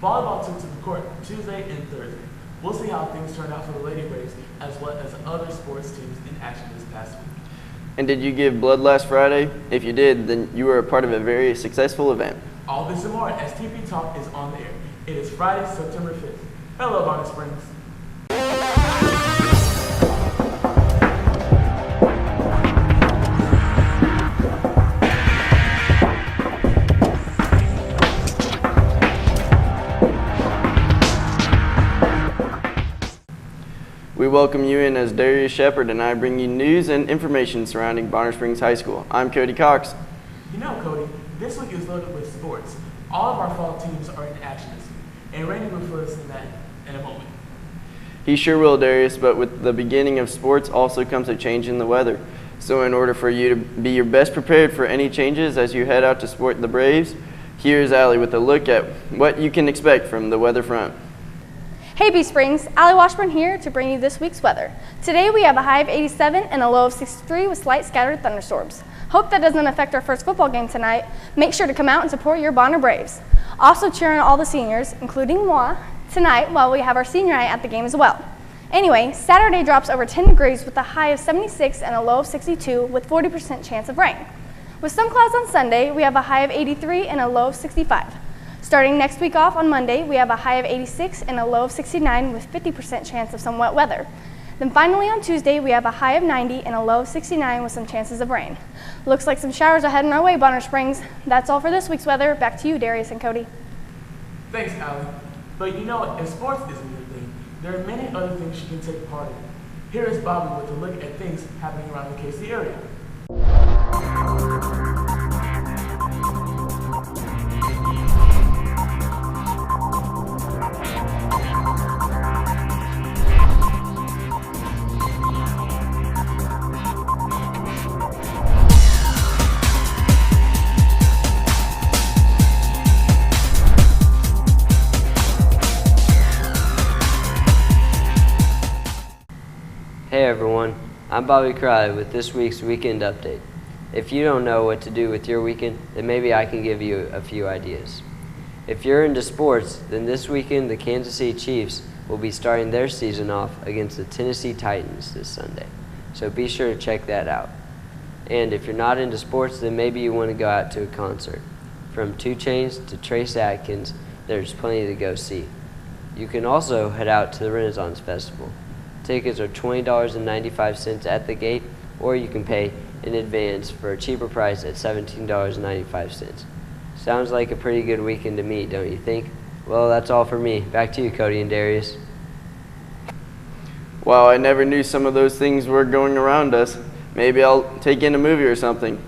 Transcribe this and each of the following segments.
Volleyball took to the court Tuesday and Thursday. We'll see how things turned out for the Lady Braves as well as other sports teams in action this past week. And did you give blood last Friday? If you did, then you were a part of a very successful event. All this and more as TP Talk is on the air. It is Friday, September 5th. Hello, Bonnet Springs. We welcome you in as Darius Shepard, and I bring you news and information surrounding Bonner Springs High School. I'm Cody Cox. You know, Cody, this week is loaded with sports. All of our fall teams are in action this week, and Randy will fill us in that in a moment. He sure will, Darius, but with the beginning of sports also comes a change in the weather. So in order for you to be your best prepared for any changes as you head out to support the Braves, here's Allie with a look at what you can expect from the weather front. Hey Bee Springs, Allie Washburn here to bring you this week's weather. Today we have a high of 87 and a low of 63 with slight scattered thunderstorms. Hope that doesn't affect our first football game tonight. Make sure to come out and support your Bonner Braves. Also cheer on all the seniors, including moi, tonight while we have our senior night at the game as well. Anyway, Saturday drops over 10 degrees with a high of 76 and a low of 62 with 40% chance of rain. With some clouds on Sunday, we have a high of 83 and a low of 65. Starting next week off on Monday, we have a high of 86 and a low of 69 with 50% chance of some wet weather. Then finally on Tuesday, we have a high of 90 and a low of 69 with some chances of rain. Looks like some showers are heading our way, Bonner Springs. That's all for this week's weather. Back to you, Darius and Cody. Thanks, Allie. But you know, if sports isn't your thing, there are many other things you can take part in. Here is Bobby with a look at things happening around the KC area. Hey everyone, I'm Bobby Crowley with this week's Weekend Update. If you don't know what to do with your weekend, then maybe I can give you a few ideas. If you're into sports, then this weekend the Kansas City Chiefs will be starting their season off against the Tennessee Titans this Sunday, so be sure to check that out. And if you're not into sports, then maybe you want to go out to a concert. From 2 Chainz to Trace Atkins, there's plenty to go see. You can also head out to the Renaissance Festival. Tickets are $20.95 at the gate, or you can pay in advance for a cheaper price at $17.95. Sounds like a pretty good weekend to me, don't you think? Well, that's all for me. Back to you, Cody and Darius. Wow, I never knew some of those things were going around us. Maybe I'll take in a movie or something.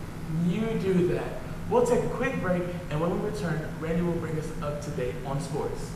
You do that. We'll take a quick break, and when we return, Randy will bring us up to date on sports.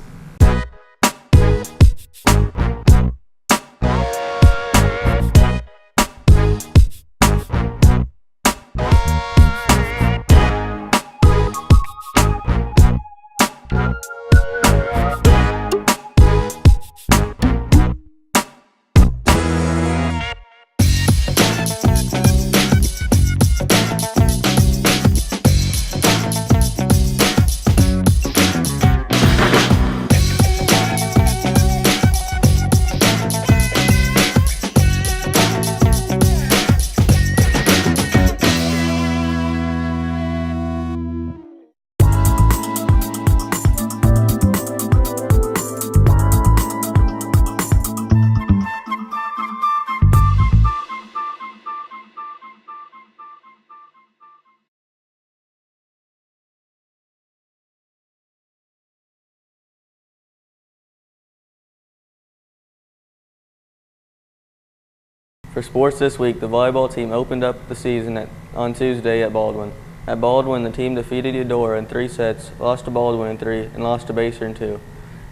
For sports this week, the volleyball team opened up the season on Tuesday at Baldwin. At Baldwin, the team defeated Eudora in 3 sets, lost to Baldwin in 3, and lost to Baser in 2.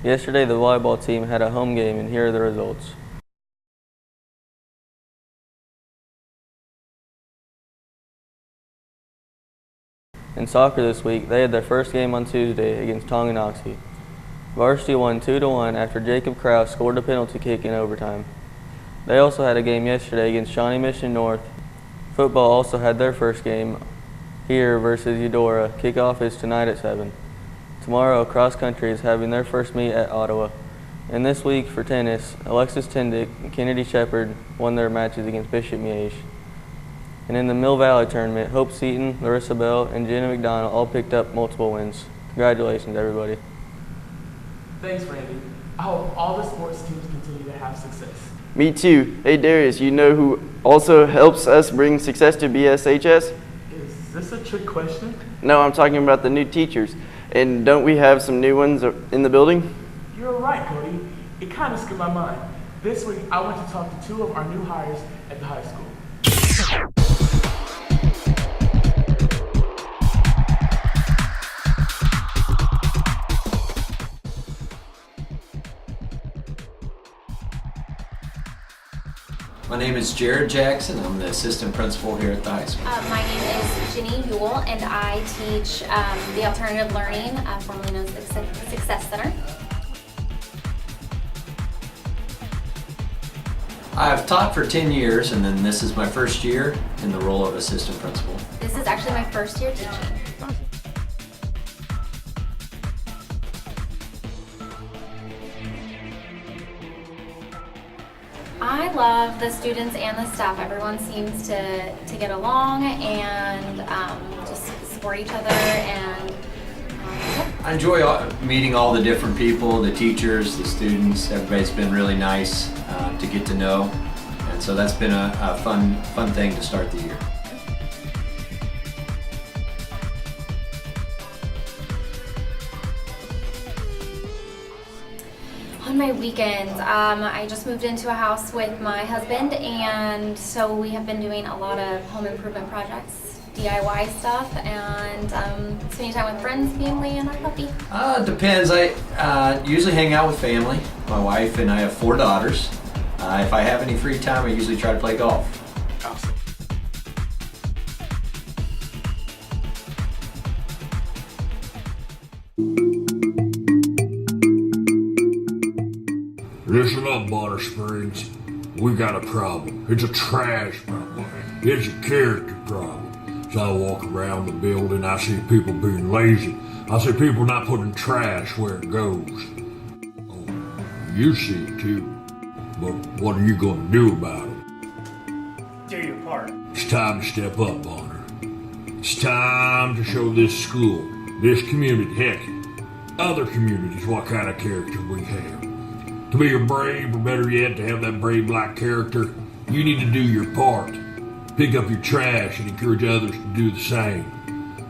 Yesterday, the volleyball team had a home game, and here are the results. In soccer this week, they had their first game on Tuesday against Tonganoxie. Varsity won 2-1 after Jacob Krause scored a penalty kick in overtime. They also had a game yesterday against Shawnee Mission North. Football also had their first game here versus Eudora. Kickoff is tonight at 7. Tomorrow, cross country is having their first meet at Ottawa. And this week for tennis, Alexis Tindick and Kennedy Shepard won their matches against Bishop Miege. And in the Mill Valley tournament, Hope Seaton, Larissa Bell, and Jenna McDonald all picked up multiple wins. Congratulations, everybody. Thanks, Randy. I hope all the sports teams continue to have success. Me too. Hey Darius, you know who also helps us bring success to BSHS? Is this a trick question? No, I'm talking about the new teachers. And don't we have some new ones in the building? You're right, Cody. It kind of skipped my mind. This week, I went to talk to 2 of our new hires at the high school. My name is Jared Jackson. I'm the assistant principal here at the high school. My name is Jenny Yule, and I teach the alternative learning, formerly known as the Success Center. I've taught for 10 years, and then this is my first year in the role of assistant principal. This is actually my first year teaching. I love the students and the staff. Everyone seems to get along and just support each other. And I enjoy meeting all the different people, the teachers, the students. Everybody's been really nice to get to know, and so that's been a fun thing to start the year. on my weekends, I just moved into a house with my husband, and so we have been doing a lot of home improvement projects, DIY stuff, and spending time with friends, family, and our puppy. Depends. I usually hang out with family. My wife and I have 4 daughters. If I have any free time, I usually try to play golf. Awesome. Listen up, Bonner Springs. We got a problem. It's a trash problem. It's a character problem. So I walk around the building, I see people being lazy. I see people not putting trash where it goes. Oh, you see it too. But what are you going to do about it? Do your part. It's time to step up, Bonner. It's time to show this school, this community, heck, other communities, what kind of character we have. To be a brave, or better yet, to have that brave black character, you need to do your part. Pick up your trash and encourage others to do the same.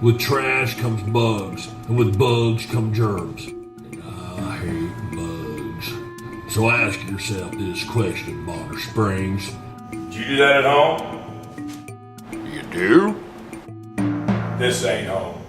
With trash comes bugs, and with bugs come germs. And I hate bugs. So ask yourself this question, Bonner Springs. Did you do that at home? You do? This ain't home.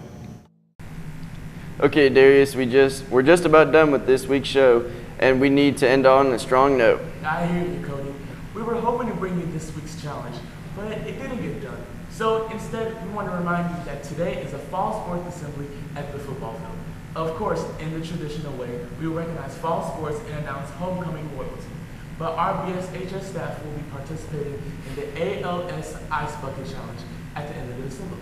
Okay, Darius, we're just about done with this week's show, and we need to end on a strong note. I hear you, Cody. We were hoping to bring you this week's challenge, but it didn't get done. So instead, we want to remind you that today is a fall sports assembly at the football field. Of course, in the traditional way, we will recognize fall sports and announce homecoming royalty. But our BSHS staff will be participating in the ALS Ice Bucket Challenge at the end of the assembly.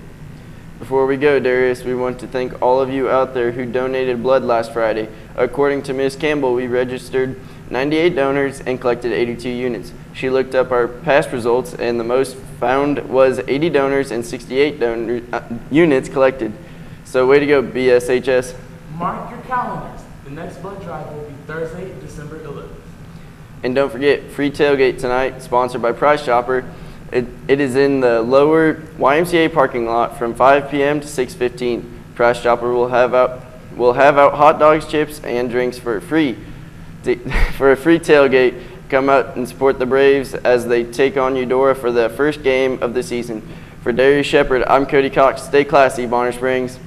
Before we go, Darius, we want to thank all of you out there who donated blood last Friday. According to Ms. Campbell, we registered 98 donors and collected 82 units. She looked up our past results, and the most found was 80 donors and 68 units collected. So way to go, BSHS. Mark your calendars. The next blood drive will be Thursday, December 11th. And don't forget, free tailgate tonight, sponsored by Price Chopper. It is in the lower YMCA parking lot from 5 p.m. to 6:15. Price Chopper will have out hot dogs, chips, and drinks for a free tailgate. Come out and support the Braves as they take on Eudora for the first game of the season. For Darius Shepard, I'm Cody Cox. Stay classy, Bonner Springs.